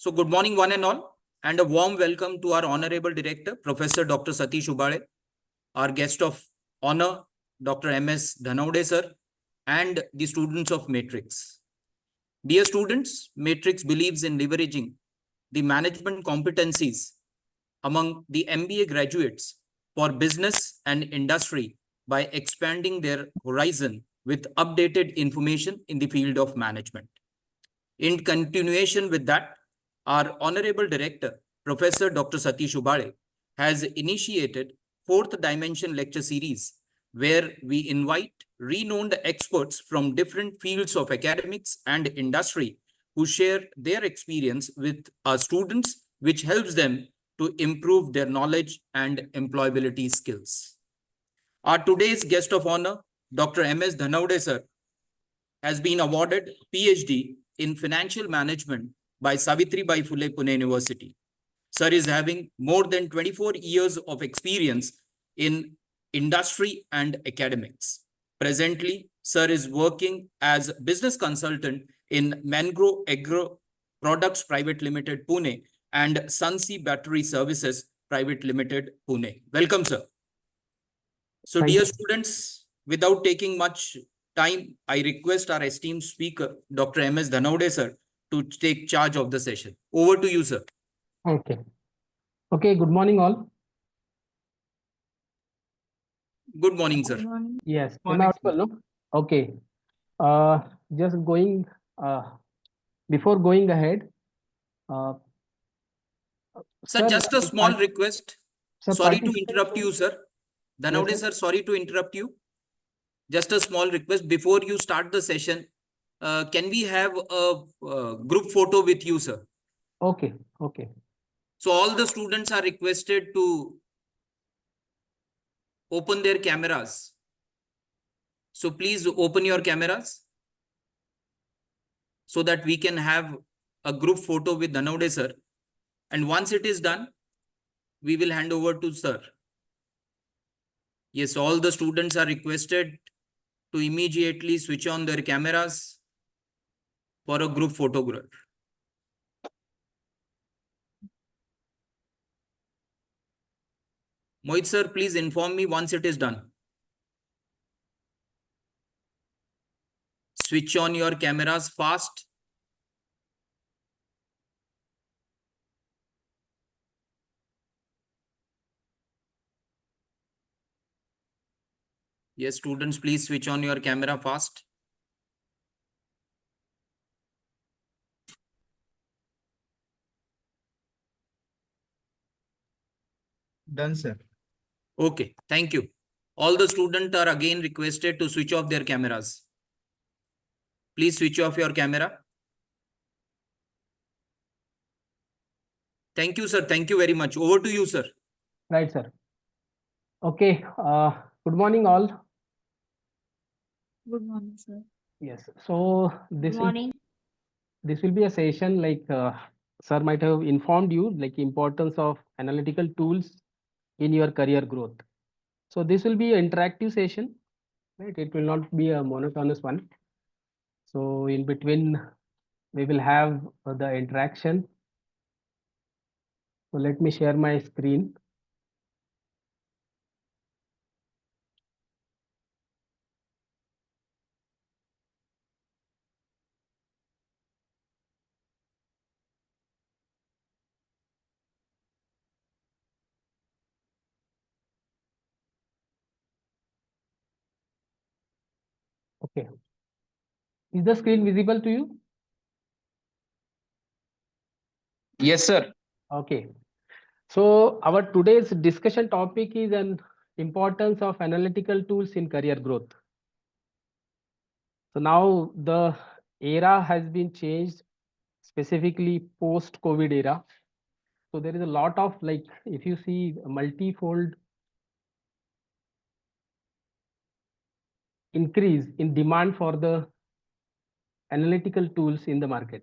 So good morning, one and all, and a warm welcome to our Honorable Director, Professor Dr. Satish Ubale, our guest of honor, Dr. M.S. Dhanavade sir, and the students of Matrix. Dear students, Matrix believes in leveraging the management competencies among the MBA graduates for business and industry by expanding their horizon with updated information in the field of management. In continuation with that, our Honorable Director, Professor Dr. Satish Ubale, has initiated Fourth Dimension Lecture Series, where we invite renowned experts from different fields of academics and industry who share their experience with our students, which helps them to improve their knowledge and employability skills. Our today's guest of honor, Dr. M.S. Dhanavade sir, has been awarded PhD in Financial Management by Savitribai Phule Pune University. Sir is having more than 24 years of experience in industry and academics. Presently, Sir is working as business consultant in Mangro Agro Products Private Limited Pune and Sunsi Battery Services Private Limited Pune. Welcome, sir. So, dear students, without taking much time, I request our esteemed speaker, Dr. M.S. Dhanavade sir, to take charge of the session. Over to you, sir. Okay. Okay. Good morning, all. Good morning, sir. Good morning. Yes. Good Am I morning, audible? No? Okay. Just going before going ahead. Sir, just a small request. Sorry to interrupt you, sir. Dhanavade Yes, sir, sorry to interrupt you. Just a small request. Before you start the session, can we have a group photo with you, sir? Okay. Okay. So all the students are requested to open their cameras. So please open your cameras so that we can have a group photo with Dhanavade sir. And once it is done, we will hand over to sir. Yes, all the students are requested to immediately switch on their cameras for a group photograph. Mohit sir, please inform me once it is done. Switch on your cameras fast. Yes, students, please switch on your camera fast. Done, sir. Okay, thank you. All the students are again requested to switch off their cameras. Please switch off your camera. Thank you, sir. Thank you very much. Over to you, sir. Right, sir. Okay. Good morning, all. Good morning, sir. Yes. So Good morning. this will be a session like sir might have informed you like importance of analytical tools in your career growth. So this will be an interactive session, right? It will not be a monotonous one. So in between, we will have the interaction. So let me share my screen. Okay. Is the screen visible to you? Yes, sir. Okay. So our today's discussion topic is an importance of analytical tools in career growth. So now the era has been changed, specifically post-COVID era. So there is a lot of like, if you see multifold increase in demand for the analytical tools in the market.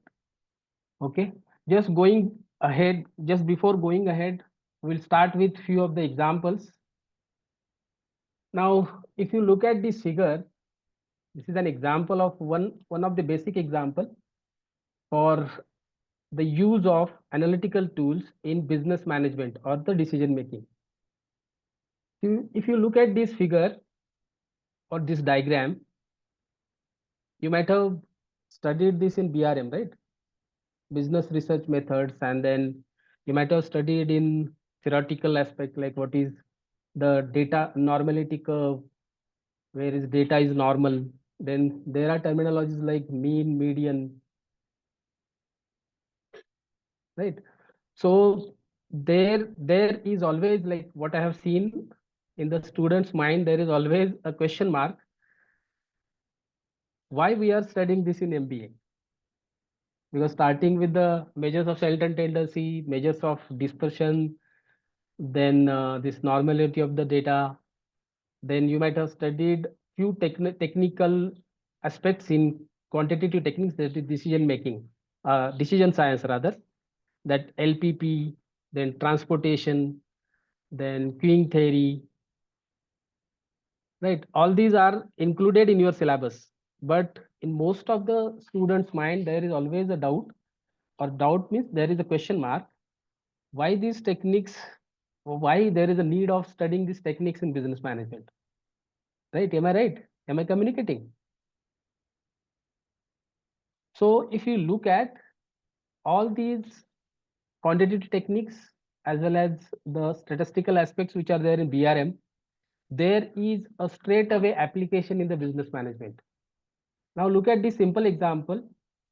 Okay, just going ahead, just before going ahead, we'll start with few of the examples. Now, if you look at this figure, this is an example of one of the basic example for the use of analytical tools in business management or the decision making. If you look at this figure or this diagram, you might have studied this in BRM, right? Business research methods, and then you might have studied in theoretical aspect, like what is the data normality curve, where is data is normal. Then there are terminologies like mean, median, right? So there is always, like what I have seen in the student's mind, there is always a question mark, why we are studying this in MBA. Because starting with the measures of Shelton tendency, measures of dispersion, then this normality of the data, then you might have studied few technical aspects in quantitative techniques, that is decision making, decision science rather, that LPP, then transportation, then queuing theory, right? All these are included in your syllabus, but in most of the students' mind, there is always a doubt, or doubt means there is a question mark. Why these techniques? Why there is a need of studying these techniques in business management? Right? Am I right? Am I communicating? So if you look at all these quantitative techniques as well as the statistical aspects which are there in BRM, there is a straight away application in the business management. Now look at this simple example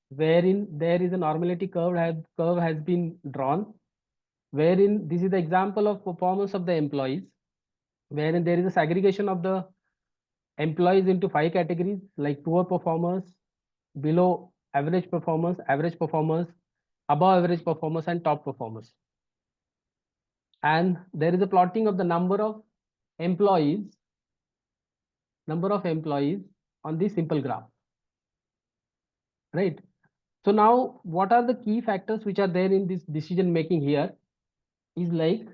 wherein there is a normality curve has been drawn, wherein this is the example of performance of the employees, wherein there is a segregation of the employees into 5 categories, like poor performers, below average performers, above average performers, and top performers. And there is a plotting of the number of employees on this simple graph, right? So now what are the key factors which are there in this decision making here is, like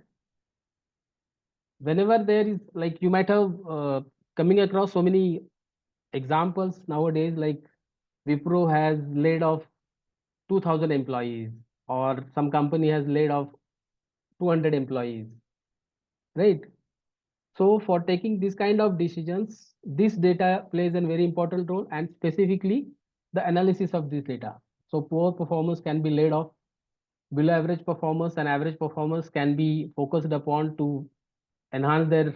whenever there is, like you might have coming across so many examples nowadays, like Wipro has laid off 2000 employees, or some company has laid off 200 employees, right? So for taking this kind of decisions, this data plays a very important role, and specifically the analysis of this data. So poor performers can be laid off, below average performers and average performers can be focused upon to enhance their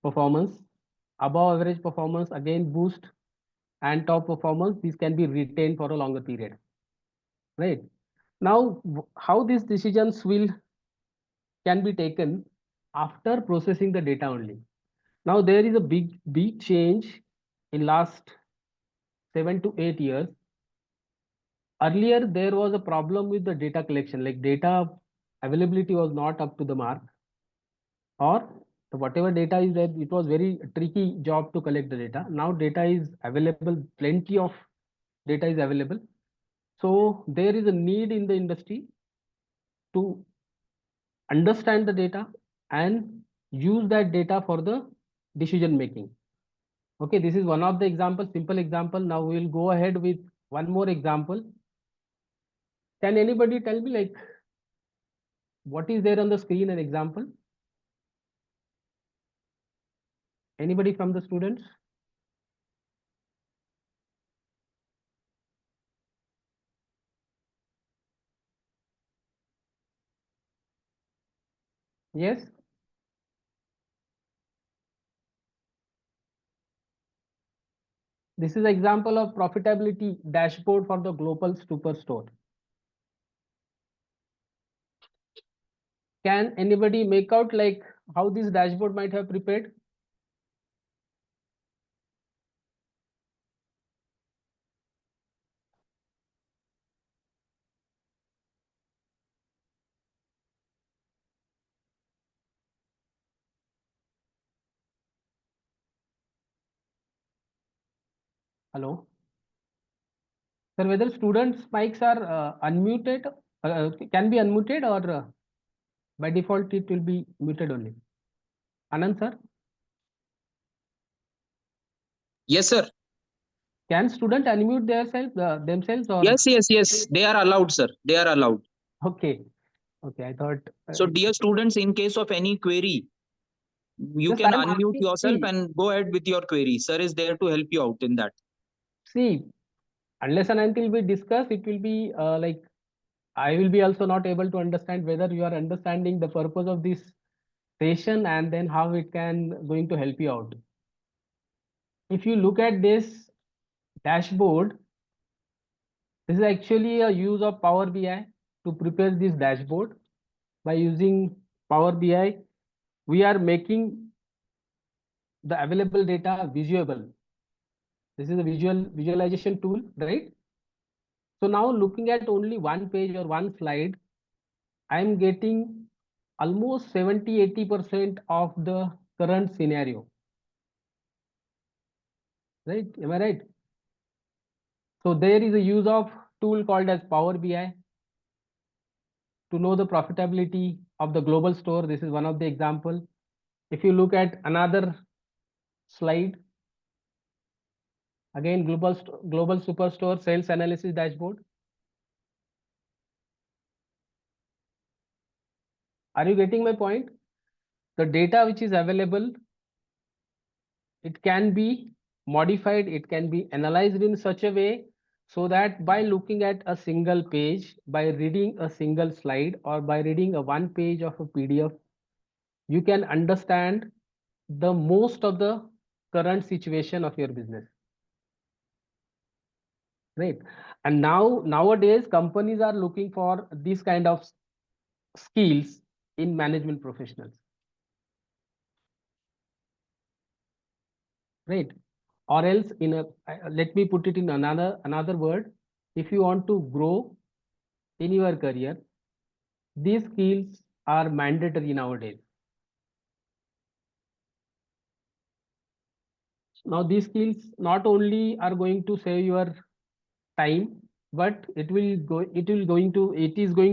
performance. Above average performance again boost, and top performance, these can be retained for a longer period, right? Now how these decisions will can be taken after processing the data only. Now there is a big change in last 7 to 8 years. Earlier there was a problem with the data collection, like data availability was not up to the mark, or whatever data is there, it was very tricky job to collect the data. Now data is available, plenty of data is available. So there is a need in the industry to understand the data and use that data for the decision making. Okay, this is one of the examples, simple example. Now we will go ahead with one more example. Can anybody tell me, like, what is there on the screen, an example? Anybody from the students? Yes. This is example of profitability dashboard for the global superstore. Can anybody make out, like, how this dashboard might have prepared? Hello, sir, whether students mics are unmuted, can be unmuted, or by default it will be muted only? Anand sir? Yes, sir. Can student unmute themselves or? Yes. They are allowed, sir. They are allowed. Okay. Okay. I thought. So, dear students, in case of any query, you Just can I'm unmute asking. yourself and go ahead with your query. Sir is there to help you out in that. See, unless and until we discuss, it will be like I will be also not able to understand whether you are understanding the purpose of this session and then how it can going to help you out. If you look at this dashboard, this is actually a use of Power BI to prepare this dashboard. By using Power BI, we are making the available data visual. This is a visualization tool, right? So now looking at only one page or one slide, I am getting almost 70-80% of the current scenario, right? Am I right? So there is a use of tool called as Power BI to know the profitability of the global store. This is one of the example. If you look at another slide, again global superstore sales analysis dashboard. Are you getting my point? The data which is available, it can be modified, it can be analyzed in such a way so that by looking at a single page, by reading a single slide, or by reading a one page of a PDF, you can understand the most of the current situation of your business, right? And nowadays companies are looking for this kind of skills in management professionals, right? Or else in a let me put it in another word, if you want to grow in your career, these skills are mandatory nowadays. Now these skills not only are going to save your time, but it is going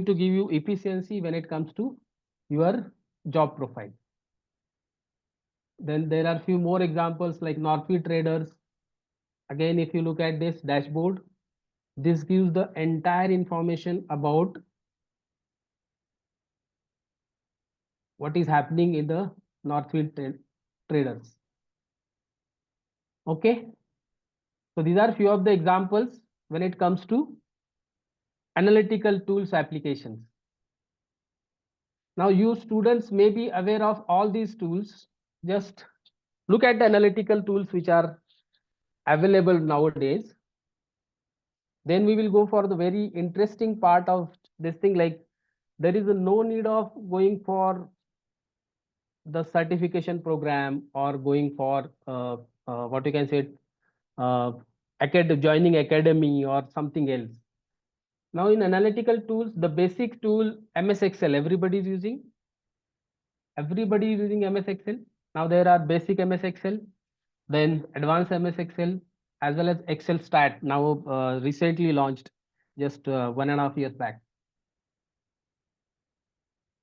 to give you efficiency when it comes to your job profile. Then there are few more examples like Northfield Traders. Again, if you look at this dashboard, this gives the entire information about what is happening in the Northfield Traders. Okay, so these are few of the examples when it comes to analytical tools applications. Now you students may be aware of all these tools. Just look at the analytical tools which are available nowadays. Then we will go for the very interesting part of this thing, like there is no need of going for the certification program or going for what you can say uh, joining academy or something else. Now in analytical tools, the basic tool MS Excel, everybody is using MS Excel. Now there are basic MS Excel, then advanced MS Excel, as well as Excel Stat, now recently launched just 1.5 years back.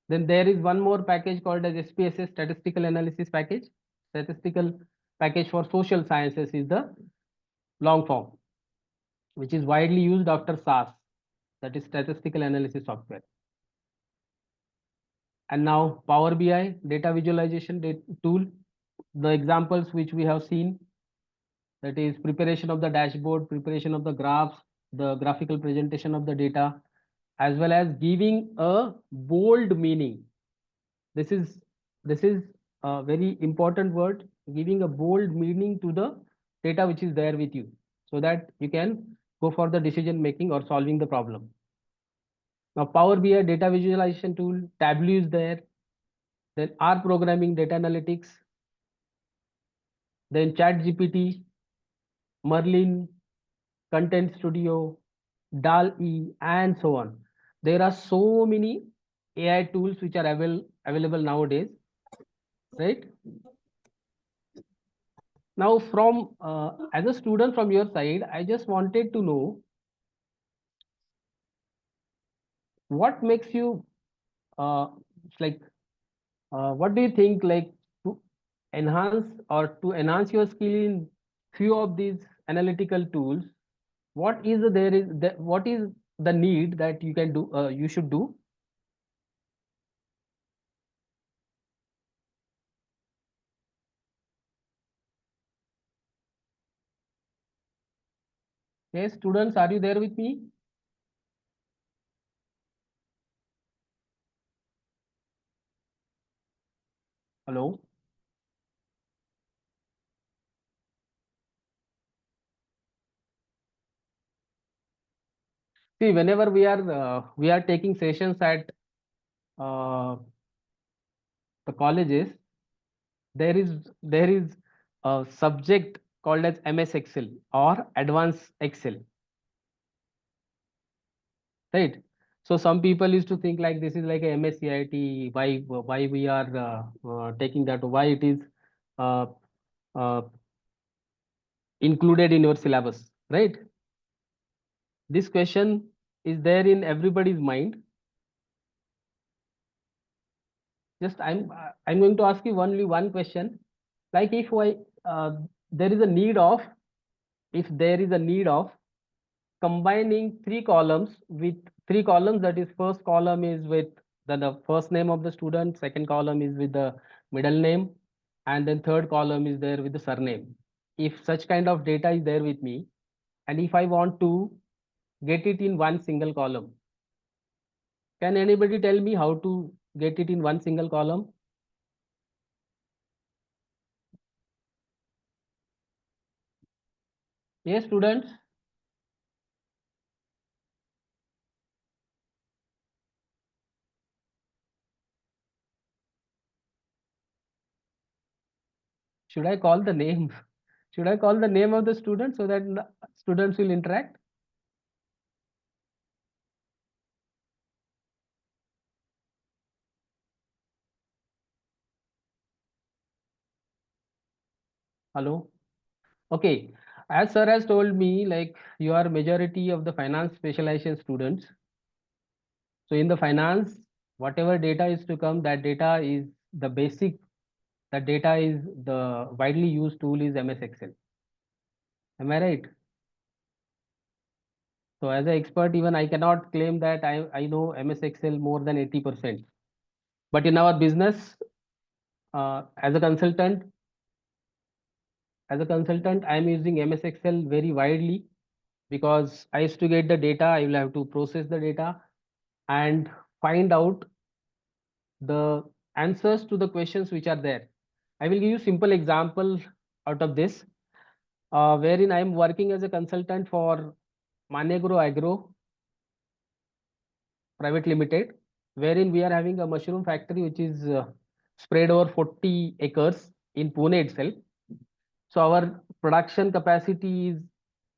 Then there is one more package called as SPSS, statistical analysis package. Statistical package for social sciences is the long form, which is widely used after SAS, that is statistical analysis software. And now Power BI, data visualization tool. The examples which we have seen, that is preparation of the dashboard, preparation of the graphs, the graphical presentation of the data, as well as giving a bold meaning. This is a very important word, giving a bold meaning to the data which is there with you, so that you can go for the decision making or solving the problem. Now Power BI data visualization tool, Tableau is there, then R programming, data analytics, then Chat GPT, Merlin, Content Studio, DAL-E, and so on. There are so many AI tools which are available nowadays, right? Now, from as a student from your side, I just wanted to know what makes you uh, like what do you think, like to enhance your skill in few of these analytical tools, what is what is the need that you can do, you should do? Yes, students, are you there with me? Hello. See, whenever we are taking sessions at the colleges, there is a subject called as MS Excel or Advanced Excel, right? So some people used to think like this is like a MSCIT. Why we are taking that? Why it is uh, uh, included in your syllabus, right? This question is there in everybody's mind. Just I'm going to ask you only one question. Like if there is a need of if there is a need of combining three columns with three columns, that is first column is with the first name of the student, second column is with the middle name, and then third column is there with the surname. If such kind of data is there with me, and if I want to get it in one single column, can anybody tell me how to get it in one single column? Yes, students. Should I call the name? Should I call the name of the student so that students will interact? Hello. Okay. As sir has told me, like you are majority of the finance specialization students. So in the finance, whatever data is to come, that data is the basic. That data is the widely used tool is MS Excel. Am I right? So as an expert, even I cannot claim that I know MS Excel more than 80%. But in our business, as a consultant, I am using MS Excel very widely because I used to get the data. I will have to process the data and find out the answers to the questions which are there. I will give you simple example out of this, wherein I am working as a consultant for Manegro Agro Private Limited, wherein we are having a mushroom factory which is spread over 40 acres in Pune itself. So our production capacity is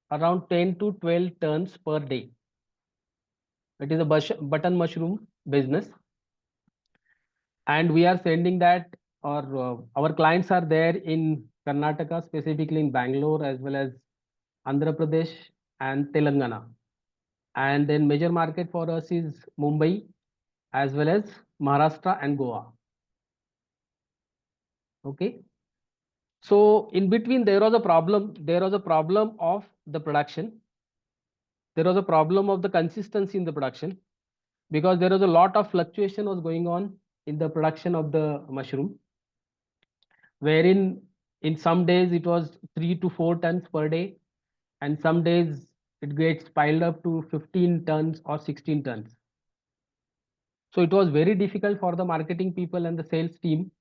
around 10 to 12 tons per day. It is a button mushroom business, and we are sending that, or our clients are there in Karnataka, specifically in Bangalore, as well as Andhra Pradesh and Telangana. And then major market for us is Mumbai, as well as Maharashtra and Goa. Okay. So in between there was a problem. There was a problem of the production. There was a problem of the consistency in the production, because there was a lot of fluctuation was going on in the production of the mushroom, wherein in some days it was 3 to 4 tons per day, and some days it gets piled up to 15 tons or 16 tons. So it was very difficult for the marketing people and the sales team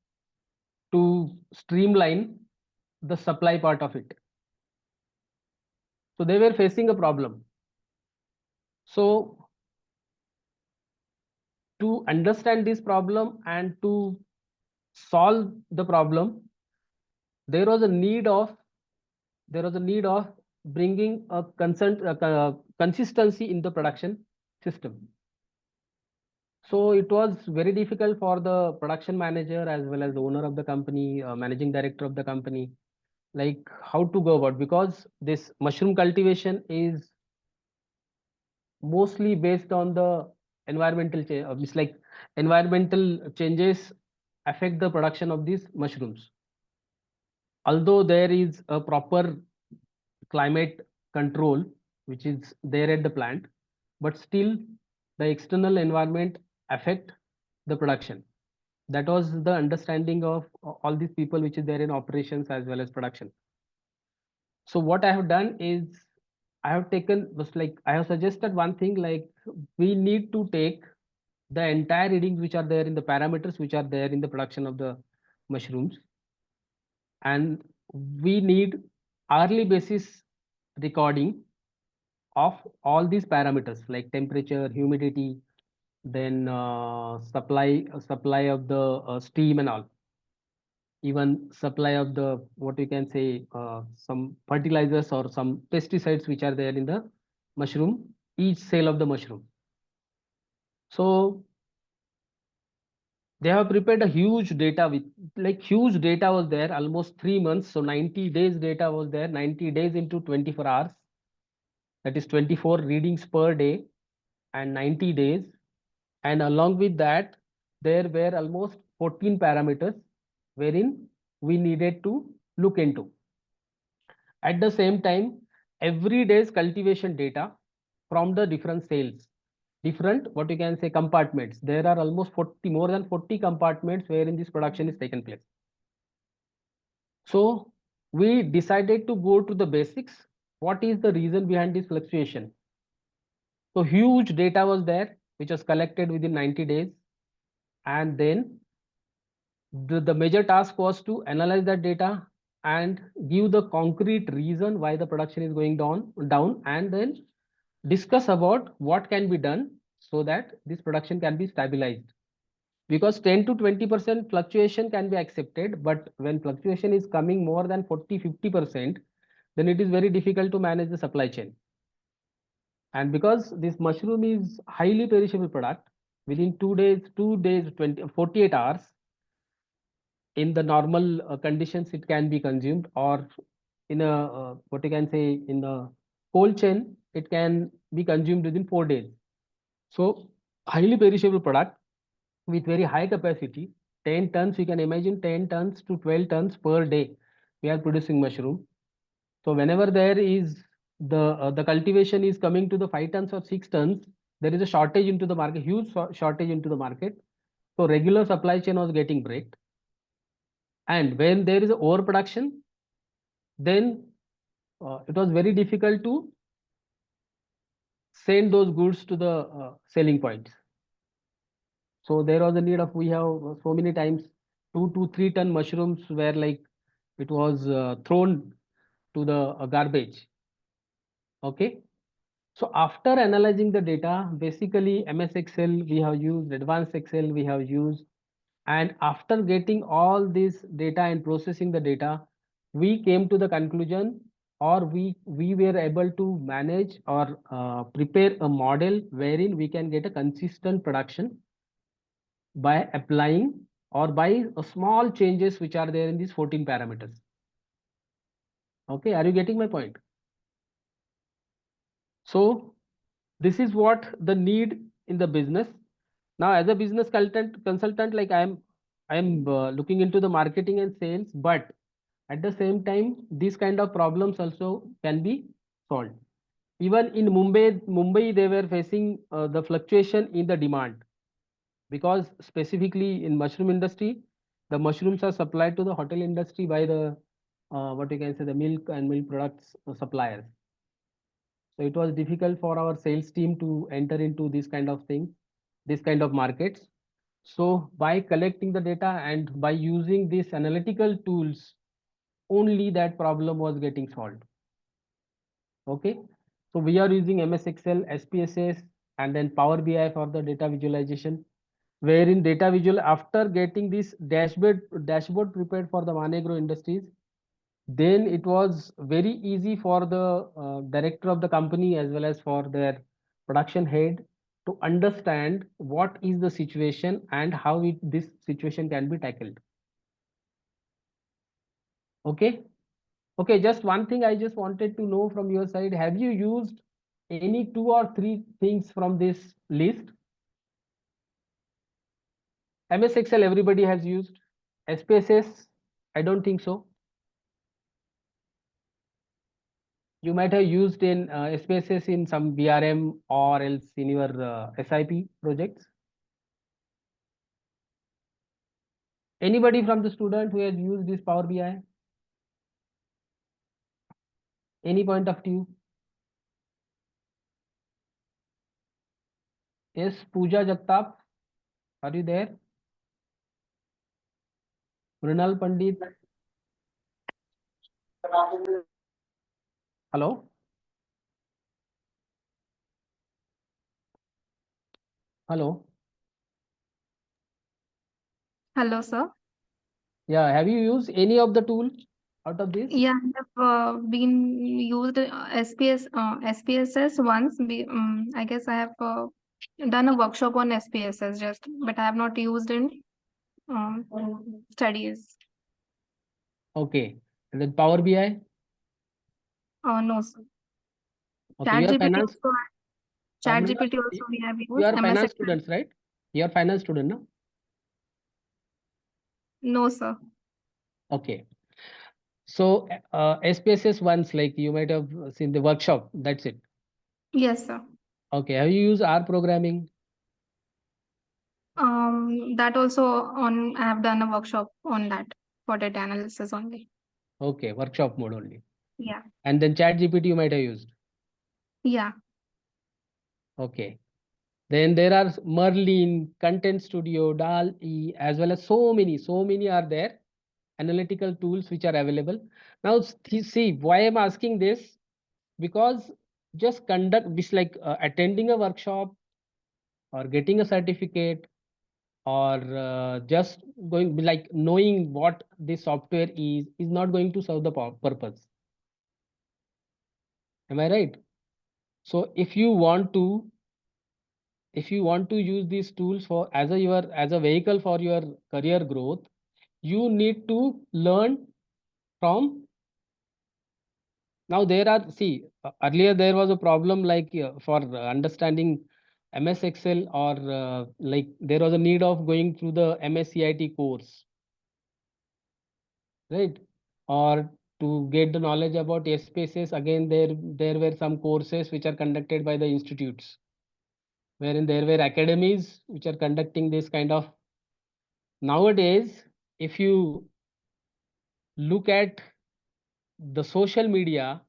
to streamline the supply part of it. So they were facing a problem. So to understand this problem and to solve the problem, there was a need of bringing a consistency in the production system. So it was very difficult for the production manager as well as the owner of the company, managing director of the company, like how to go about, because this mushroom cultivation is mostly based on the environmental change. It's like environmental changes affect the production of these mushrooms. Although there is a proper climate control, which is there at the plant, but still the external environment affect the production. That was the understanding of all these people which is there in operations as well as production. So what I have done is I have taken was like I have suggested one thing, like we need to take the entire readings which are there in the parameters which are there in the production of the mushrooms, and we need hourly basis recording of all these parameters like temperature, humidity, then supply of the steam and all, even supply of the what you can say some fertilizers or some pesticides which are there in the mushroom, each cell of the mushroom. So they have prepared a huge data with like huge data was there, almost 3 months. So 90 days data was there, 90 days into 24 hours, that is 24 readings per day and 90 days. And along with that, there were almost 14 parameters wherein we needed to look into. At the same time, every day's cultivation data from the different cells, different what you can say compartments. There are almost 40, more than 40 compartments wherein this production is taken place. So we decided to go to the basics. What is the reason behind this fluctuation? So huge data was there, which was collected within 90 days. And then the major task was to analyze that data and give the concrete reason why the production is going down, and then discuss about what can be done so that this production can be stabilized. Because 10 to 20% fluctuation can be accepted, but when fluctuation is coming more than 40-50%, then it is very difficult to manage the supply chain. And because this mushroom is highly perishable product, within 2 days 48 hours, in the normal conditions it can be consumed, or in a what you can say in the cold chain it can be consumed within 4 days. So highly perishable product with very high capacity, 10 tons, you can imagine 10 tons to 12 tons per day we are producing mushroom. So whenever there is the cultivation is coming to the 5 tons or 6 tons, there is a shortage into the market, huge shortage into the market. So regular supply chain was getting break. And when there is overproduction, then it was very difficult to send those goods to the selling points. So there was a need of, we have so many times 2 to 3 ton mushrooms were like it was thrown to the garbage. Okay. So after analyzing the data, basically MS Excel we have used, advanced Excel we have used, and after getting all this data and processing the data, we came to the conclusion, or we were able to manage or prepare a model wherein we can get a consistent production by applying or by small changes which are there in these 14 parameters. Okay, are you getting my point? So this is what the need in the business. Now as a business consultant, like I'm looking into the marketing and sales, but at the same time these kind of problems also can be solved. Even in Mumbai they were facing the fluctuation in the demand, because specifically in mushroom industry, the mushrooms are supplied to the hotel industry by the what you can say the milk and milk products suppliers. So it was difficult for our sales team to enter into this kind of thing, this kind of markets. So by collecting the data and by using these analytical tools, only that problem was getting solved. Okay. So we are using MS Excel, SPSS, and then Power BI for the data visualization, wherein data visual, after getting this dashboard prepared for the Manegro Industries, then it was very easy for the director of the company as well as for their production head to understand what is the situation and how this situation can be tackled. Okay. Okay, just one thing I just wanted to know from your side, have you used any 2 or 3 things from this list? MS Excel everybody has used. SPSS, I don't think so. you might have used in SPSS in some BRM or else in your SIP projects? Anybody from the student who has used this Power BI? Any point of view? Yes, Pooja Jagtap, are you there? Mrinal Pandit. Hello? Hello? Hello, sir. Yeah, have you used any of the tool out of this? Yeah, I have been used SPSS once. I guess I have done a workshop on SPSS just, but I have not used in um, studies. Okay. And then Power BI? No, sir. Okay, you are ChatGPT finance. also, Mrinal, ChatGPT also we have you used. are MS finance Excel. students, right? You are finance student, no? No, sir. Okay. So SPSS once, like you might have seen the workshop. That's it. Yes, sir. Okay. Have you used R programming? That also on. I have done a workshop on that for data analysis only. Okay, workshop mode only. Yeah. And then ChatGPT you might have used. Yeah. Okay. Then there are Merlin, Content Studio, DAL-E, as well as so many are there. Analytical tools which are available. Now see why I'm asking this, because just conduct this like attending a workshop or getting a certificate or just going like knowing what this software is not going to serve the purpose. Am I right? So if you want to use these tools for as a vehicle for your career growth, you need to learn from. Now there are, see, earlier there was a problem like for understanding MS Excel or like there was a need of going through the MSCIT course, right? Or to get the knowledge about SPSS, again there were some courses which are conducted by the institutes, wherein there were academies which are conducting this kind of. Nowadays, if you look at the social media,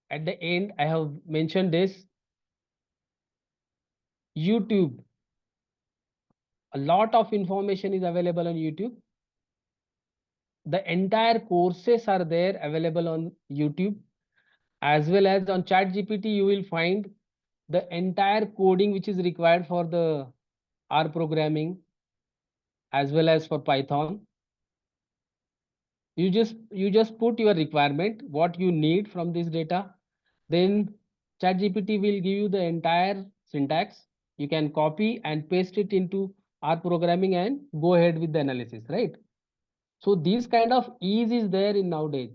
at the end I have mentioned this YouTube. A lot of information is available on YouTube. The entire courses are there available on YouTube, as well as on ChatGPT. You will find the entire coding which is required for the R programming as well as for Python. You just put your requirement, what you need from this data, then ChatGPT will give you the entire syntax. You can copy and paste it into R programming and go ahead with the analysis, right? So these kind of ease is there in nowadays.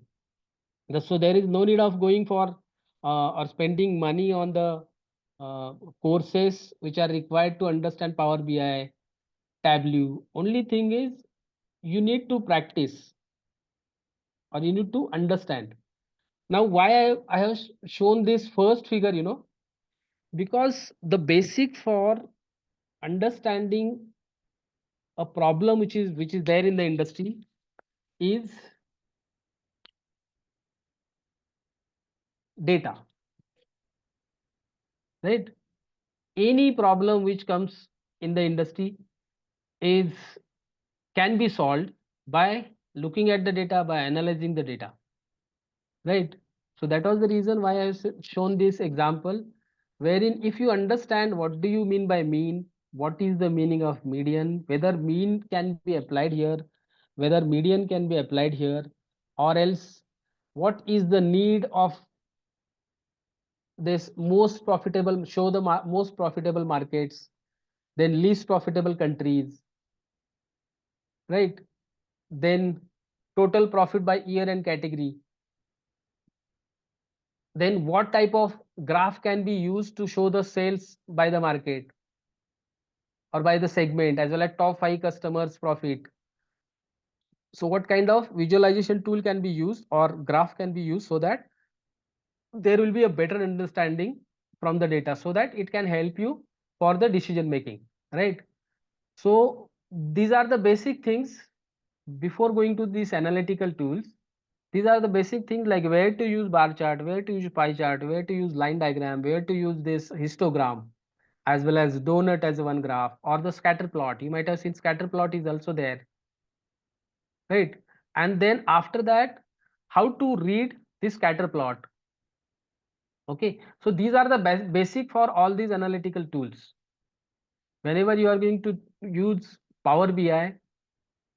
So there is no need of going for or spending money on the courses which are required to understand Power BI, Tableau. Only thing is you need to practice or you need to understand. Now, why I have shown this first figure, because the basic for understanding a problem which is there in the industry is data, right? Any problem which comes in the industry is can be solved by looking at the data, by analyzing the data, right? So that was the reason why I have shown this example, wherein if you understand what do you mean by mean, what is the meaning of median, whether mean can be applied here, whether median can be applied here, or else what is the need of this most profitable, show the most profitable markets, then least profitable countries, right? Then total profit by year and category. Then what type of graph can be used to show the sales by the market or by the segment, as well as top 5 customers profit. So what kind of visualization tool can be used or graph can be used so that there will be a better understanding from the data, so that it can help you for the decision making, right? So these are the basic things. Before going to these analytical tools, these are the basic things, like where to use bar chart, where to use pie chart, where to use line diagram, where to use this histogram, as well as donut as one graph, or the scatter plot. You might have seen scatter plot is also there, right? And then after that, how to read this scatter plot. Okay, so these are the basic for all these analytical tools. Whenever you are going to use Power BI,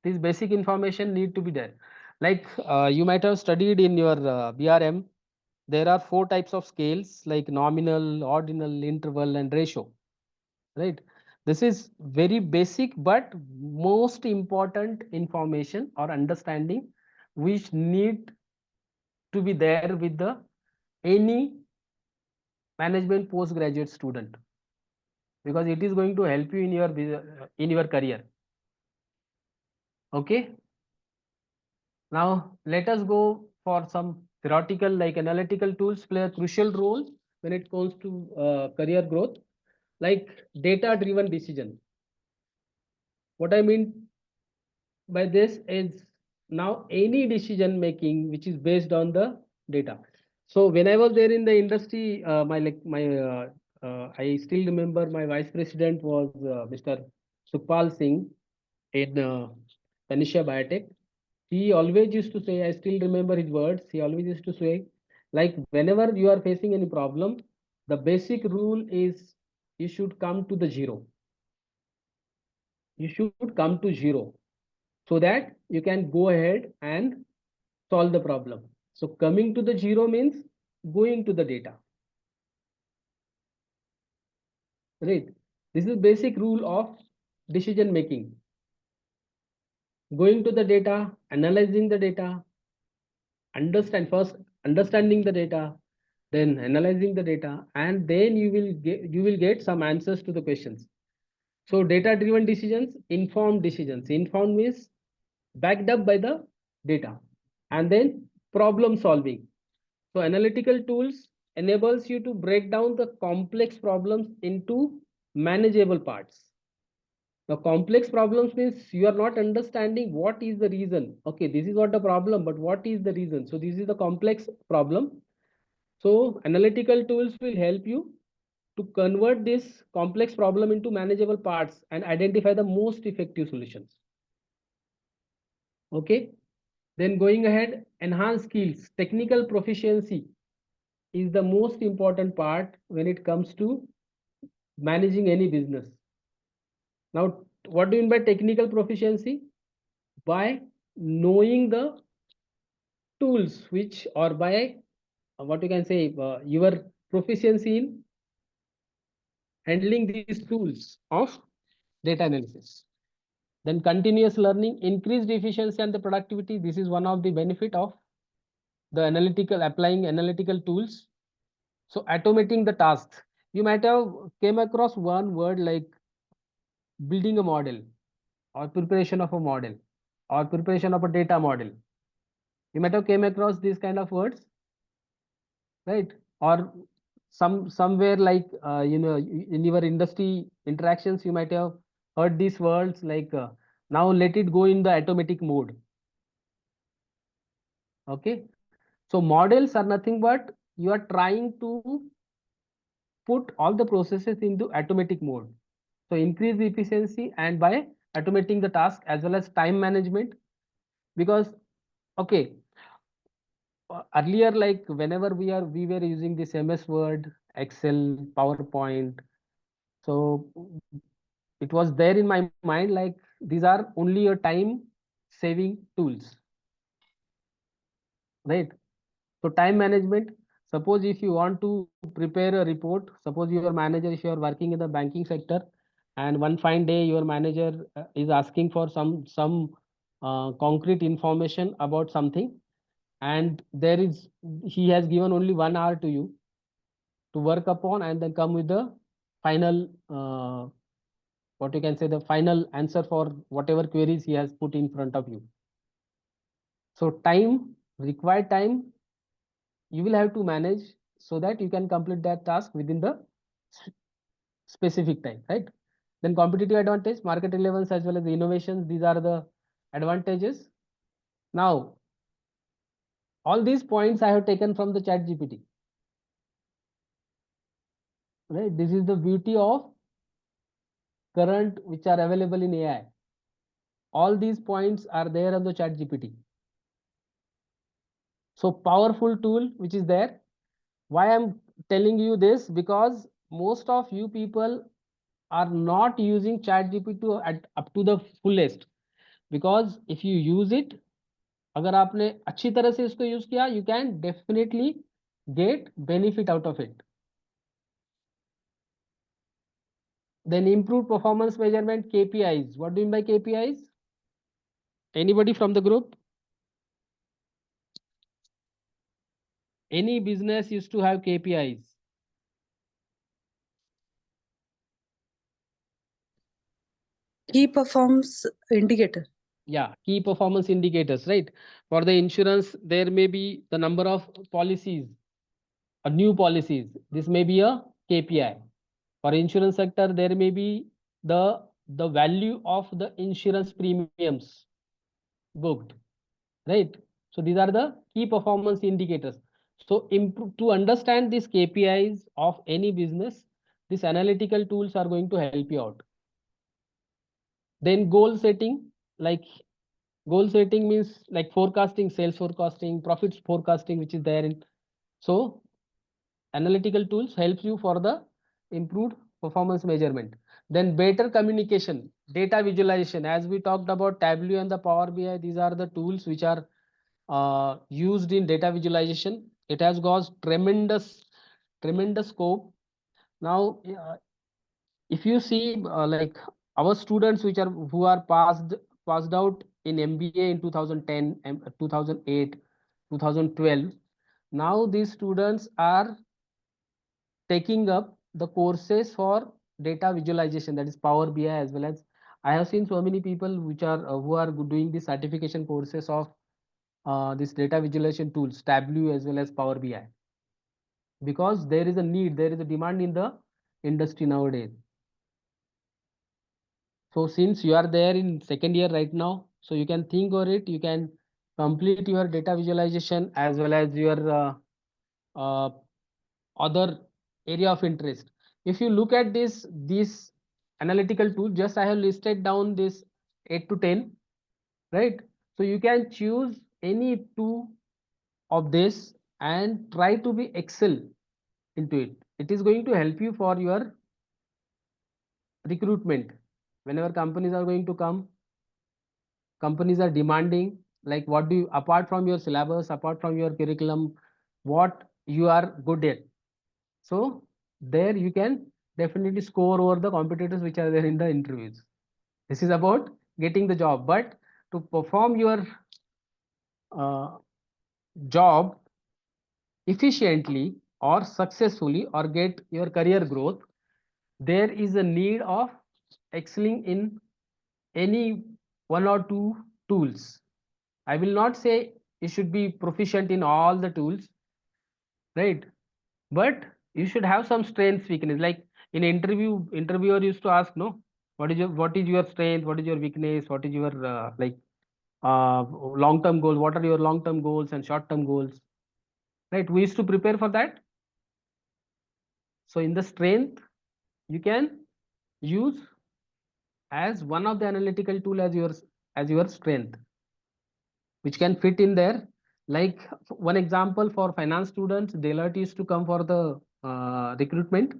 this basic information need to be there. Like you might have studied in your BRM, there are 4 types of scales, like nominal, ordinal, interval, and ratio, right? This is very basic but most important information or understanding which need to be there with the any management postgraduate student, because it is going to help you in your career. Okay, now let us go for some theoretical, like analytical tools play a crucial role when it comes to career growth, like data driven decision. What I mean by this is, now any decision making which is based on the data. So when I was there in the industry, I still remember my vice president was Mr. Sukhpal Singh in Panisha Biotech. He always used to say, I still remember his words. He always used to say, like, whenever you are facing any problem, the basic rule is you should come to the zero. You should come to zero, so that you can go ahead and solve the problem. So coming to the zero means going to the data, right? This is basic rule of decision making. Going to the data, analyzing the data, understanding the data, then analyzing the data, and then you will get some answers to the questions. So data driven decisions, informed decisions. Informed means backed up by the data. And then problem solving. So analytical tools enables you to break down the complex problems into manageable parts. Now, complex problems means you are not understanding what is the reason. Okay, this is what the problem, but what is the reason? So this is the complex problem. So analytical tools will help you to convert this complex problem into manageable parts and identify the most effective solutions. Okay, then going ahead, enhance skills. Technical proficiency is the most important part when it comes to managing any business. Now, what do you mean by technical proficiency? By knowing the tools which, or by what you can say, your proficiency in handling these tools of data analysis. Then continuous learning, increased efficiency and the productivity. This is one of the benefit of the applying analytical tools. So automating the tasks. You might have came across one word like building a model, or preparation of a model, or preparation of a data model. You might have came across these kind of words, right? Or somewhere like in your industry interactions, you might have heard these words like now let it go in the automatic mode. Okay, so models are nothing but you are trying to put all the processes into automatic mode. So increase the efficiency and by automating the task as well as time management. Because okay, earlier, like whenever we were using this MS Word, Excel, PowerPoint, so it was there in my mind like these are only a time saving tools, right? So time management, suppose if you want to prepare a report, suppose your manager, if you are working in the banking sector, and one fine day your manager is asking for some concrete information about something, and he has given only 1 hour to you to work upon and then come with the final what you can say, the final answer for whatever queries he has put in front of you. So time, required time, you will have to manage so that you can complete that task within the specific time, right? Then competitive advantage, market relevance, as well as the innovations, these are the advantages. Now, all these points I have taken from the chat GPT, right? This is the beauty of current which are available in AI. All these points are there on the chat GPT. So powerful tool which is there. Why I'm telling you this? Because most of you people are not using chat GPT at up to the fullest. Because if you use it, अगर आपने अच्छी तरह से इसको use किया, you can definitely get benefit out of it. Then improved performance measurement, KPIs. What do you mean by KPIs? Anybody from the group? Any business used to have KPIs. Key performance indicator. Yeah, key performance indicators, right? For the insurance, there may be the number of policies or new policies. This may be a KPI. For insurance sector, there may be the value of the insurance premiums booked, right? So these are the key performance indicators. So to understand these KPIs of any business, these analytical tools are going to help you out. Then goal setting, like goal setting means like forecasting, sales forecasting, profits forecasting, which is there in. So analytical tools helps you for the improved performance measurement. Then better communication, data visualization. As we talked about Tableau and the Power BI, these are the tools which are used in data visualization. It has got tremendous scope. Now, if you see like our students which are who are passed out in MBA in 2010, 2008, 2012, now these students are taking up the courses for data visualization, that is Power BI, as well as I have seen so many people which are who are doing the certification courses of this data visualization tools, Tableau as well as Power BI, because there is a need, there is a demand in the industry nowadays. So since you are there in second year right now, so you can think over it, you can complete your data visualization as well as your other area of interest. If you look at this analytical tool, just I have listed down this 8 to 10, right? So you can choose any two of this and try to be excel into it. It is going to help you for your recruitment. Whenever companies are going to come, companies are demanding, like what do you, apart from your syllabus, apart from your curriculum, what you are good at. So there you can definitely score over the competitors which are there in the interviews. This is about getting the job, but to perform your job efficiently or successfully or get your career growth, there is a need of excelling in any one or two tools. I will not say you should be proficient in all the tools, right? But you should have some strengths, weakness. Like in interview, interviewer used to ask, no, what is your strength, what is your weakness, what is your long term goals, what are your long term goals and short term goals, right? We used to prepare for that. So in the strength, you can use as one of the analytical tool as your strength, which can fit in there. Like one example for finance students, Deloitte used to come for the recruitment.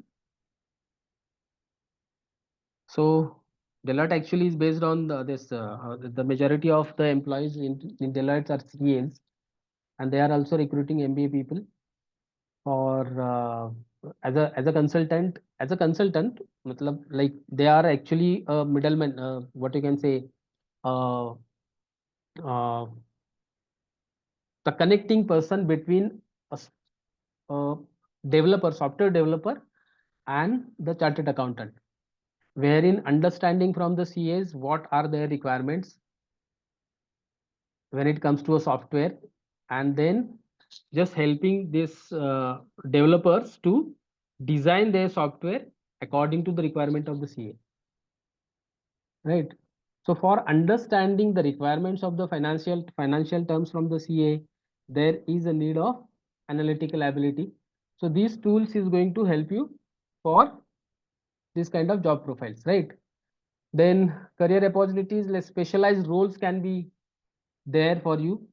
So Deloitte actually is based on the majority of the employees in Deloitte are CAs, and they are also recruiting MBA people for as a consultant. As a consultant, matlab, like they are actually a middleman. What you can say, uh, uh, the connecting person between a developer, software developer, and the chartered accountant, wherein understanding from the CAs what are their requirements when it comes to a software, and then just helping these developers to design their software according to the requirement of the CA. Right. So for understanding the requirements of the financial terms from the CA, there is a need of analytical ability. So these tools is going to help you for this kind of job profiles, right? Then career opportunities, like specialized roles can be there for you,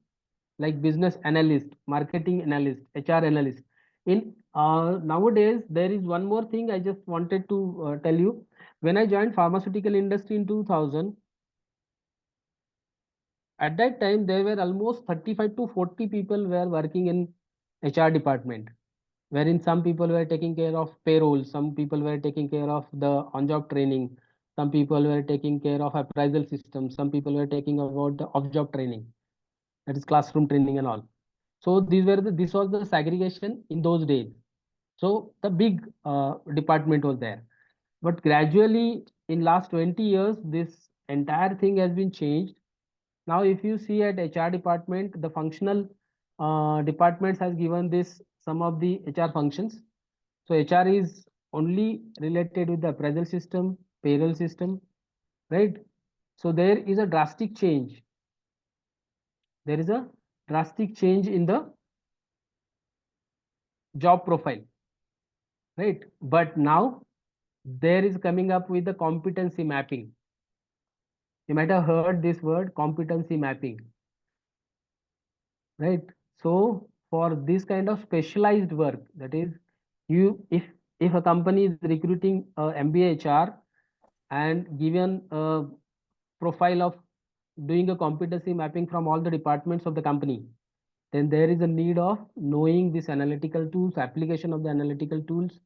like business analyst, marketing analyst, HR analyst. In nowadays, there is one more thing I just wanted to tell you. When I joined pharmaceutical industry in 2000, at that time there were almost 35 to 40 people were working in HR department, wherein some people were taking care of payroll, some people were taking care of the on-job training, some people were taking care of appraisal system, some people were taking about the off-job training, that is classroom training and all. So this was the segregation in those days. So the big department was there. But gradually in last 20 years, this entire thing has been changed. Now, if you see at HR department, the functional departments has given this some of the HR functions. So HR is only related with the appraisal system, payroll system, right? So there is a drastic change. There is a drastic change in the job profile, right? But now there is coming up with the competency mapping. You might have heard this word, competency mapping, right? So for this kind of specialized work, that is, you if a company is recruiting a MBA HR and given a profile of doing a competency mapping from all the departments of the company, then there is a need of knowing this analytical tools, application of the analytical tools,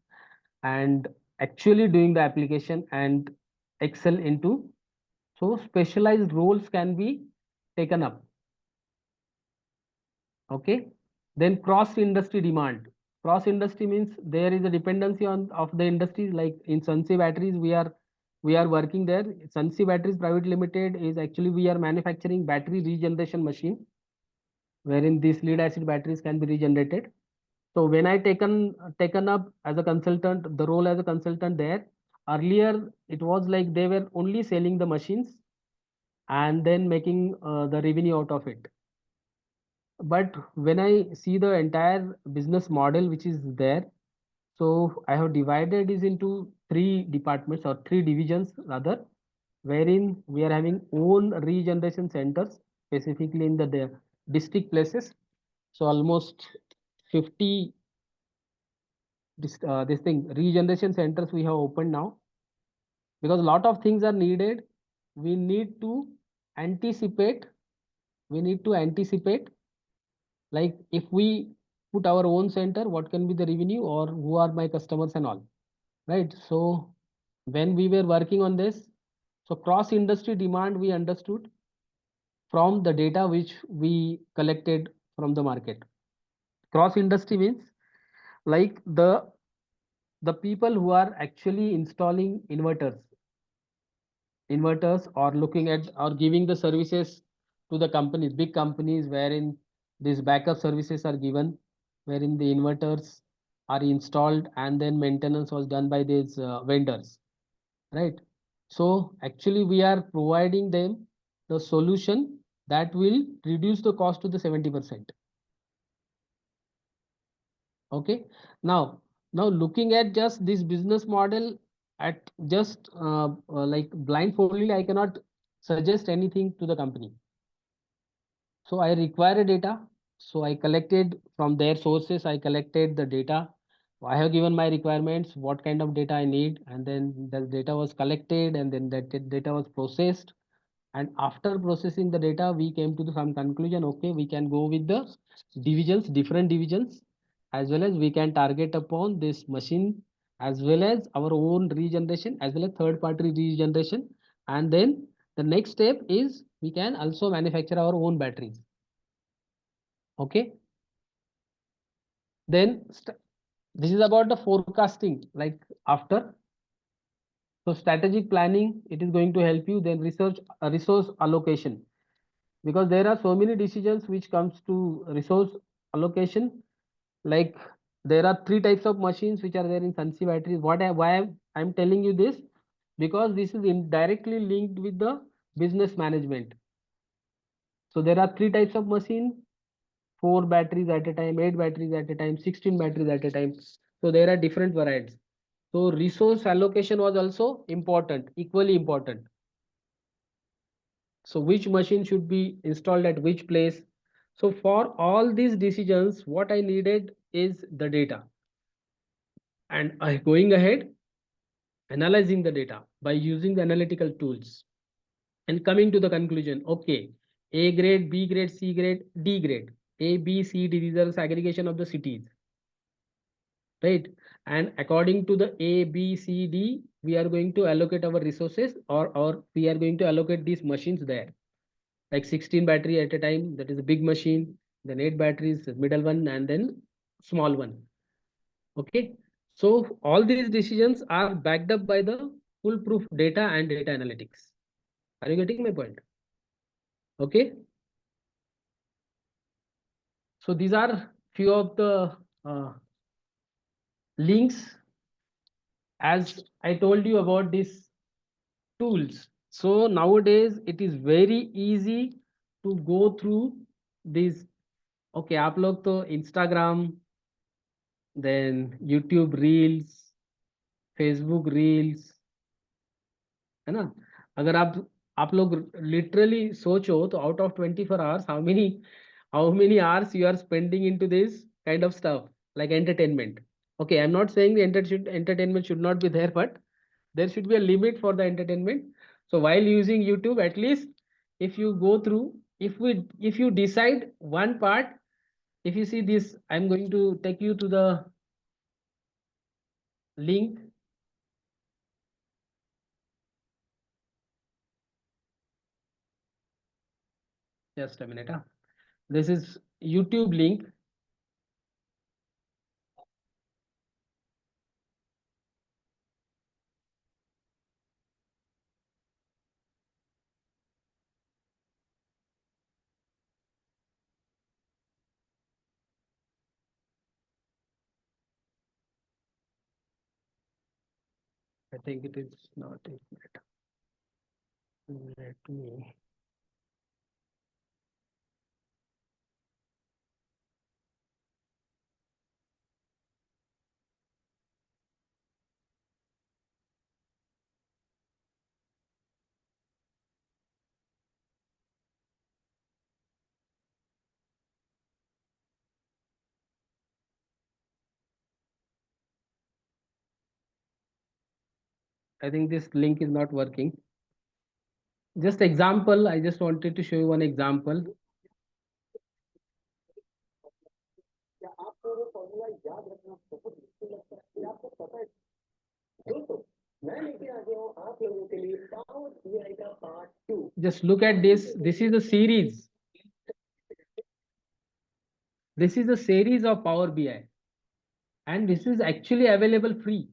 and actually doing the application and excel into. So specialized roles can be taken up. Okay. Then cross industry demand. Cross industry means there is a dependency on of the industries, like in Sunsi Batteries, we are working there. Sunsi Batteries Private Limited is actually we are manufacturing battery regeneration machine, wherein these lead acid batteries can be regenerated. So when I taken up as a consultant, the role as a consultant there, earlier it was like they were only selling the machines and then making the revenue out of it. But when I see the entire business model which is there, so I have divided it into three departments or three divisions rather, wherein we are having own regeneration centers, specifically in the district places. So almost 50 this thing regeneration centers we have opened now, because a lot of things are needed. We need to anticipate. We need to anticipate, like if we put our own center, what can be the revenue or who are my customers and all, right? So when we were working on this, so cross industry demand we understood from the data which we collected from the market. Cross industry means like the people who are actually installing inverters or looking at or giving the services to the companies, big companies, wherein these backup services are given, wherein the inverters are installed and then maintenance was done by these vendors, right? So actually we are providing them the solution that will reduce the cost to the 70%. Okay. Now looking at just this business model at just like blindfoldly, I cannot suggest anything to the company. So I require data. So I collected from their sources, I collected the data. I have given my requirements, what kind of data I need, and then the data was collected and then that data was processed. And after processing the data, we came to some conclusion, okay, we can go with the divisions, different divisions, as well as we can target upon this machine, as well as our own regeneration, as well as third party regeneration. And then the next step is we can also manufacture our own batteries. Okay. Then this is about the forecasting, like after. So strategic planning, it is going to help you. Then resource allocation, because there are so many decisions which comes to resource allocation, like there are 3 types of machines which are there in Sunsi batteries. Why I'm telling you this? Because this is indirectly linked with the business management. So there are 3 types of machine: 4 batteries at a time, 8 batteries at a time, 16 batteries at a time. So there are different varieties. So resource allocation was also important, equally important. So which machine should be installed at which place? So for all these decisions, what I needed is the data. And I going ahead, analyzing the data by using the analytical tools and coming to the conclusion, okay, A grade, B grade, C grade, D grade, A, B, C, D, these are the aggregation of the cities, right? And according to the A, B, C, D, we are going to allocate our resources, or we are going to allocate these machines there. Like 16 battery at a time, that is a big machine, then 8 batteries, middle one, and then small one. Okay. So all these decisions are backed up by the foolproof data and data analytics. Are you getting my point? Okay. So these are few of the links, as I told you about these tools. So nowadays it is very easy to go through these. Okay, आप लोग तो Instagram, then YouTube Reels, Facebook Reels, है ना? अगर आप लोग literally सोचो तो out of 24 hours, how many hours you are spending into this kind of stuff like entertainment? Okay, I'm not saying the entertainment should not be there, but there should be a limit for the entertainment. So while using YouTube, at least if you go through, if you decide one part, if you see this, I'm going to take you to the link. Just a minute. This is YouTube link. I think it is not a minute. Let me. I think this link is not working. Just example, I just wanted to show you one example. Just look at this. This is a series. This is a series of Power BI. And this is actually available free.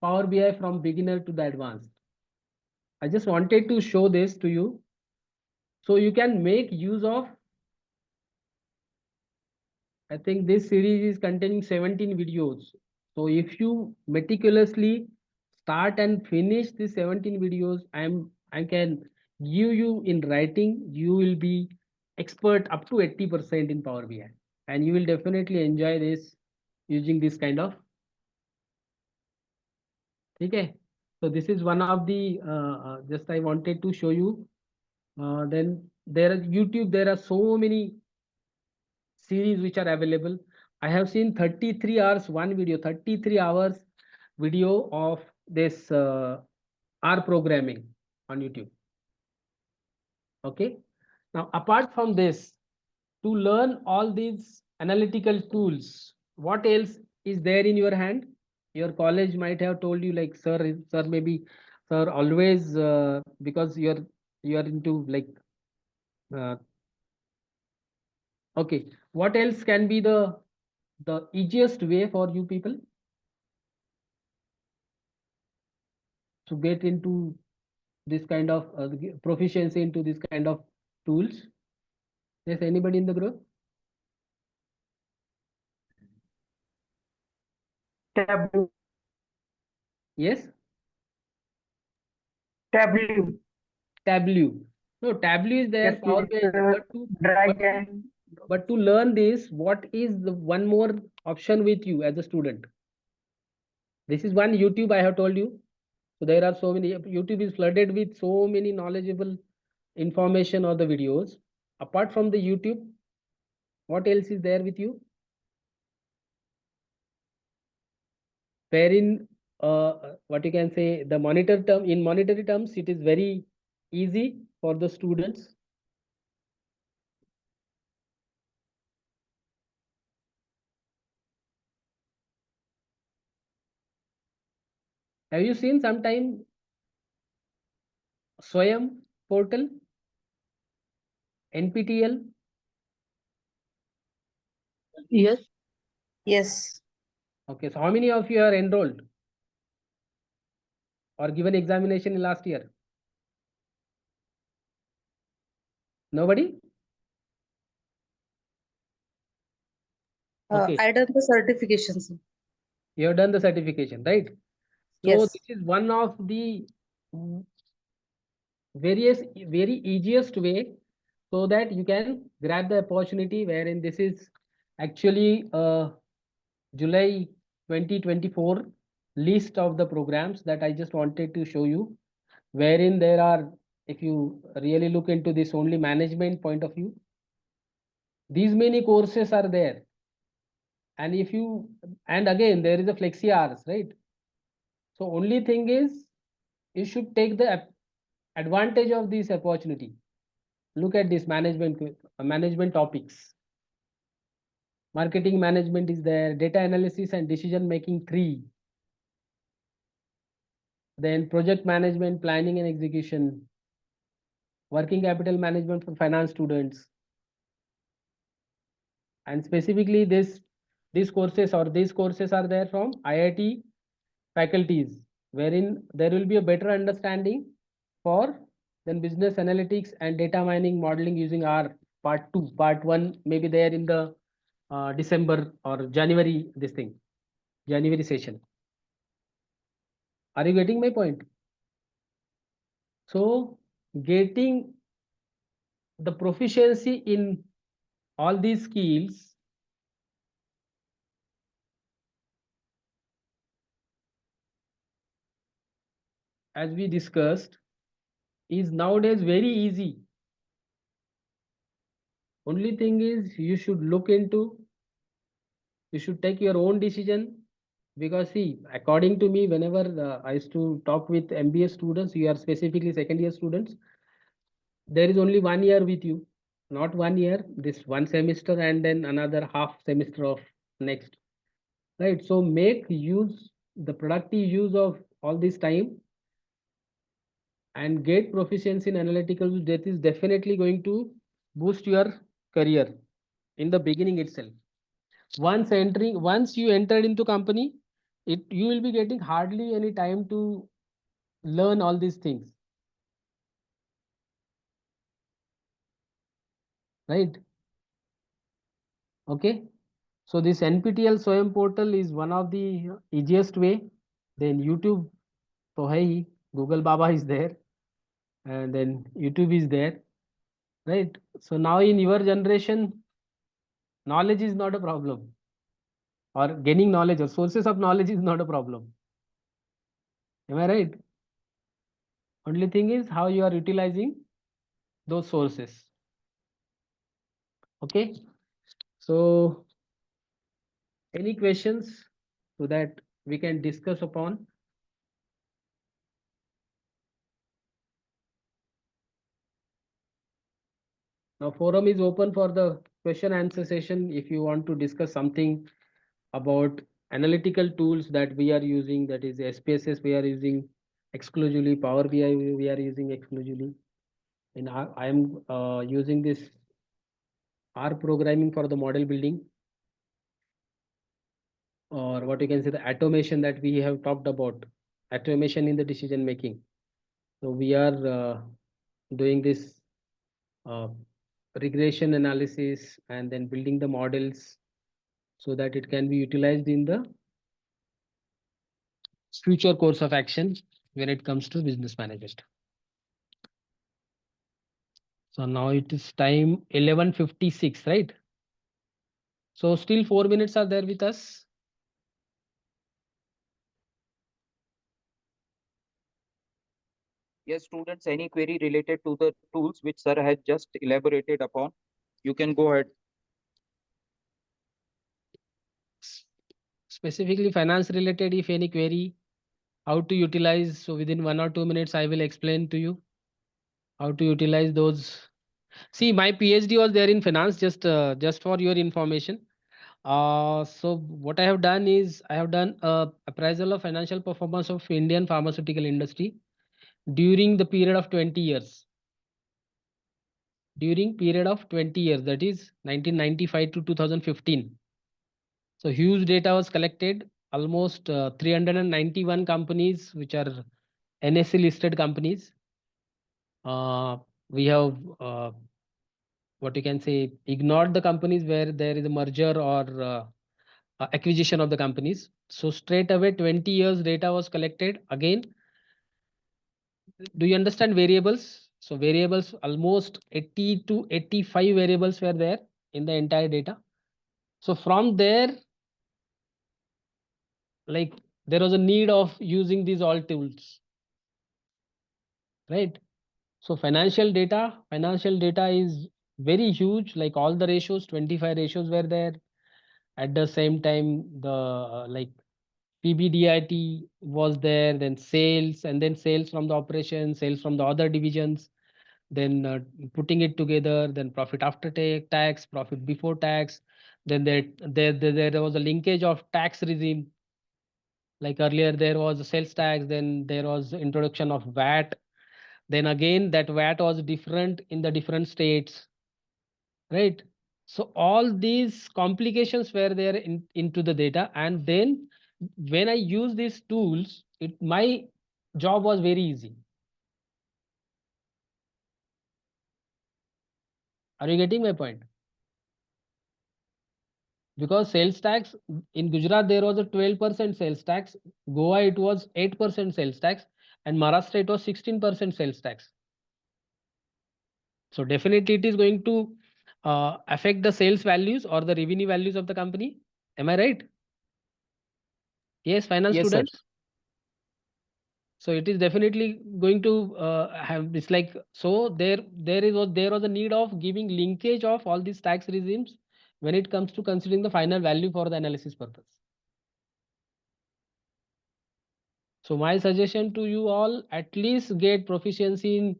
Power BI from beginner to the advanced. I just wanted to show this to you. So you can make use of, I think this series is containing 17 videos. So if you meticulously start and finish the 17 videos, I can give you in writing, you will be expert up to 80% in Power BI. And you will definitely enjoy this using this kind of. Okay. So this is one of the, just I wanted to show you. Then there is YouTube, there are so many series which are available. I have seen 33 hours, one video, 33 hours video of this R programming on YouTube. Okay. Now, apart from this, to learn all these analytical tools, what else is there in your hand? Your college might have told you like, sir, maybe, sir, always, because you're into like, okay. What else can be the easiest way for you people to get into this kind of proficiency into this kind of tools? Yes, anybody in the group? Tableau. Yes, Tableau. Tableau. No, Tableau is there. Yes, Power BI, drag and but to learn this, what is the one more option with you as a student? This is one YouTube I have told you. So there are so many, YouTube is flooded with so many knowledgeable information or the videos. Apart from the YouTube, what else is there with you? Wherein what you can say, the monitor term, in monetary terms, it is very easy for the students. Have you seen sometime Swayam portal, NPTL? yes, Yes. Okay, so how many of you are enrolled or given examination in last year? Nobody? Okay. I done the certifications. You have done the certification, right? So Yes. this is one of the very easiest way so that you can grab the opportunity, wherein this is actually July 2024 list of the programs that I just wanted to show you, wherein there are, if you really look into this only management point of view, these many courses are there. And if you, and again, there is a flexi hours, right? So only thing is, you should take the advantage of this opportunity. Look at this management topics. Marketing management is there, data analysis and decision making 3. Then project management, planning and execution, working capital management for finance students. And specifically these courses are there from IIT faculties, wherein there will be a better understanding for then business analytics and data mining modeling using our part 2. Part 1 maybe there in the December or January, January session. Are you getting my point? So getting the proficiency in all these skills as we discussed is nowadays very easy. Only thing is you should look into, you should take your own decision, because see, according to me, whenever I used to talk with MBA students, you are specifically second year students, there is only 1 year with you, not 1 year, this one semester and then another half semester of next, right? So make use, the productive use of all this time and get proficiency in analytical. That is definitely going to boost your career in the beginning itself. Once you entered into company, you will be getting hardly any time to learn all these things, right? Okay, so this NPTL Swayam portal is one of the easiest way. Then YouTube, so hey, Google Baba is there, and then YouTube is there, right? So now in your generation, knowledge is not a problem, or gaining knowledge or sources of knowledge is not a problem. Am I right? Only thing is how you are utilizing those sources. Okay, so any questions so that we can discuss upon? Now forum is open for the question answer session. If you want to discuss something about analytical tools that we are using, that is SPSS we are using exclusively, Power BI we are using exclusively, and I am using this R programming for the model building, or what you can say the automation that we have talked about, automation in the decision making. So we are doing this regression analysis and then building the models so that it can be utilized in the future course of action when it comes to business management. So now it is time 11:56, right? So still 4 minutes are there with us. Yes, students, any query related to the tools which sir has just elaborated upon, you can go ahead. Specifically finance related, if any query, how to utilize. So within 1 or 2 minutes, I will explain to you how to utilize those. See, my PhD was there in finance, just for your information. So what I have done is I have done a appraisal of financial performance of Indian pharmaceutical industry during the period of 20 years. During period of 20 years, that is 1995 to 2015. So huge data was collected, almost 391 companies, which are NSE listed companies. We have what you can say ignored the companies where there is a merger or acquisition of the companies. So straight away 20 years data was collected. Again, do you understand variables? So variables, almost 80 to 85 variables were there in the entire data. So from there, like there was a need of using these all tools, right? So financial data is very huge, like all the ratios, 25 ratios were there. At the same time, the like PBDIT was there, then sales, and then sales from the operation, sales from the other divisions, then putting it together, then profit after tax, profit before tax. Then there was a linkage of tax regime. Like earlier, there was a sales tax, then there was introduction of VAT. Then again, that VAT was different in the different states, right? So all these complications were there into the data. And then when I use these tools, my job was very easy. Are you getting my point? Because sales tax in Gujarat, there was a 12% sales tax. Goa, it was 8% sales tax. And Maharashtra, it was 16% sales tax. So definitely it is going to affect the sales values or the revenue values of the company. Am I right? Yes, finance Yes, sir. students. So it is definitely going to have it's like so there was a need of giving linkage of all these tax regimes when it comes to considering the final value for the analysis purpose. So my suggestion to you all, at least get proficiency in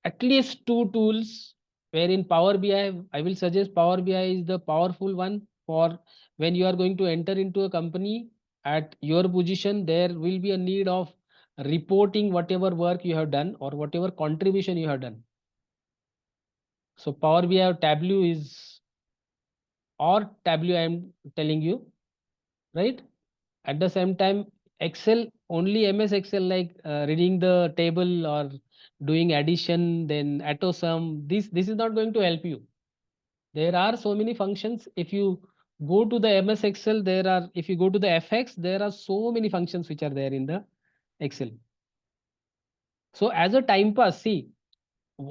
at least two tools, wherein Power BI, I will suggest Power BI is the powerful one for when you are going to enter into a company at your position, there will be a need of reporting whatever work you have done or whatever contribution you have done. So Power BI or Tableau is, or Tableau I am telling you, right? At the same time, Excel, only MS Excel, like reading the table or doing addition, then AutoSum, this is not going to help you. There are so many functions. If you go to the MS Excel, if you go to the FX, there are so many functions which are there in the Excel. So as a time pass, see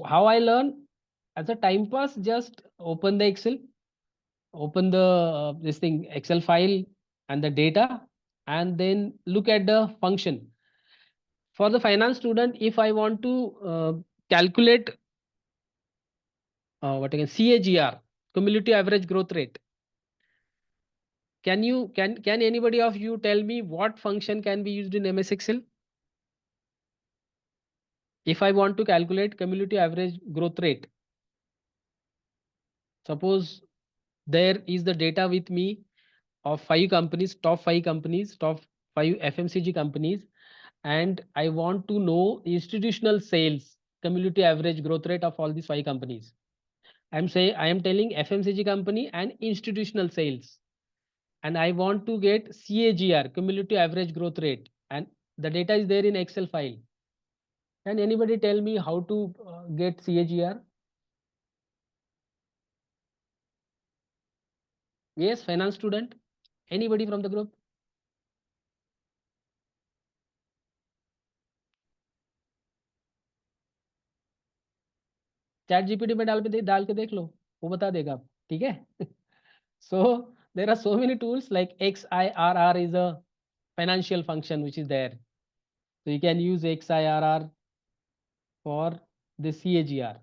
how I learn as a time pass, just open the Excel, open the this thing Excel file and the data, and then look at the function. For the finance student, if I want to calculate what I can CAGR, cumulative average growth rate, can anybody of you tell me what function can be used in MS Excel? If I want to calculate cumulative average growth rate, suppose there is the data with me of 5 companies, top 5 FMCG companies, and I want to know institutional sales, cumulative average growth rate of all these 5 companies. I am telling FMCG company and institutional sales, and I want to get CAGR, cumulative average growth rate, and the data is there in Excel file. Can anybody tell me how to get CAGR? Yes, finance student. Anybody from the group? Chat GPT में डाल के देख लो, वो बता देगा, ठीक है? So there are so many tools like XIRR is a financial function which is there. So you can use XIRR for the CAGR.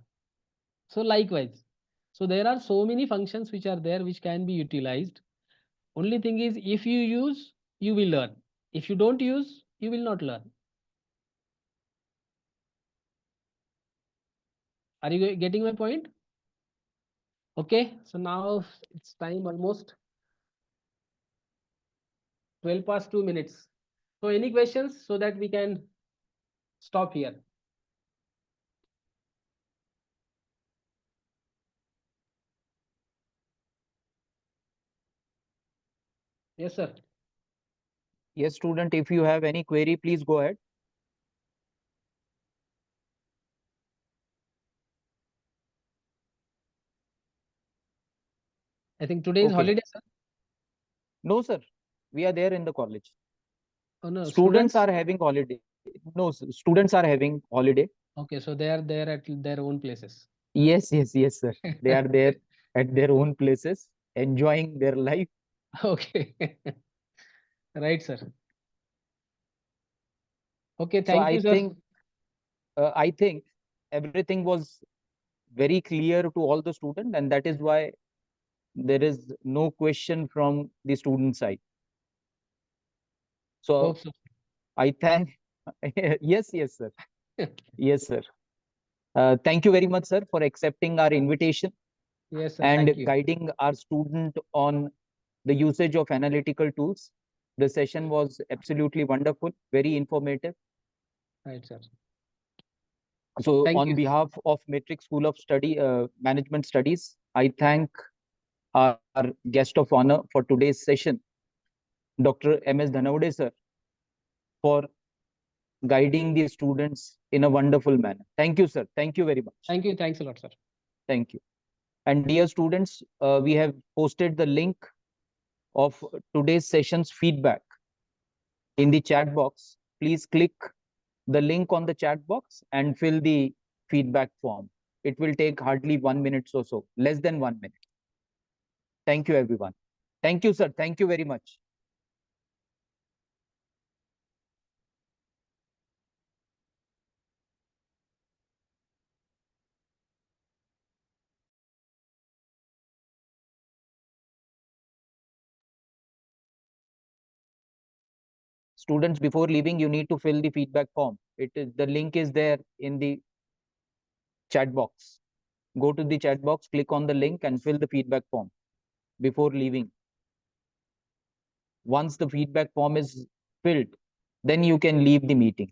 So likewise, so there are so many functions which are there which can be utilized. Only thing is, if you use, you will learn. If you don't use, you will not learn. Are you getting my point? Okay, so now it's time almost 12 past 2 minutes. So any questions so that we can stop here? Yes, sir. Yes, student, if you have any query, please go ahead. I think today is Okay. holiday, sir. No, sir. We are there in the college. Oh no, Students are having holiday. No, sir. Students are having holiday. Okay, so they are there at their own places. Yes, sir. They are there at their own places, enjoying their life. Okay. Right, sir. Okay, So thank you, sir. I think everything was very clear to all the students, and that is why there is no question from the student side. So Hope so. I thank. Yes, sir. Yes, sir. Thank you very much, sir, for accepting our invitation Yes, sir. and Thank you. guiding our student on the usage of analytical tools. The session was absolutely wonderful, very informative. Right, sir. So Thank on you. behalf of Matrix School of Management Studies, I thank our guest of honor for today's session, Dr. M.S. Dhanavade, sir, for guiding the students in a wonderful manner. Thank you, sir. Thank you very much. Thank you. Thanks a lot, sir. Thank you. And dear students, we have posted the link of today's session's feedback in the chat box. Please click the link on the chat box and fill the feedback form. It will take hardly 1 minute or so, less than 1 minute. Thank you, everyone. Thank you, sir. Thank you very much. Students, before leaving, you need to fill the feedback form. The link is there in the chat box. Go to the chat box, click on the link and fill the feedback form before leaving. Once the feedback form is filled, then you can leave the meeting.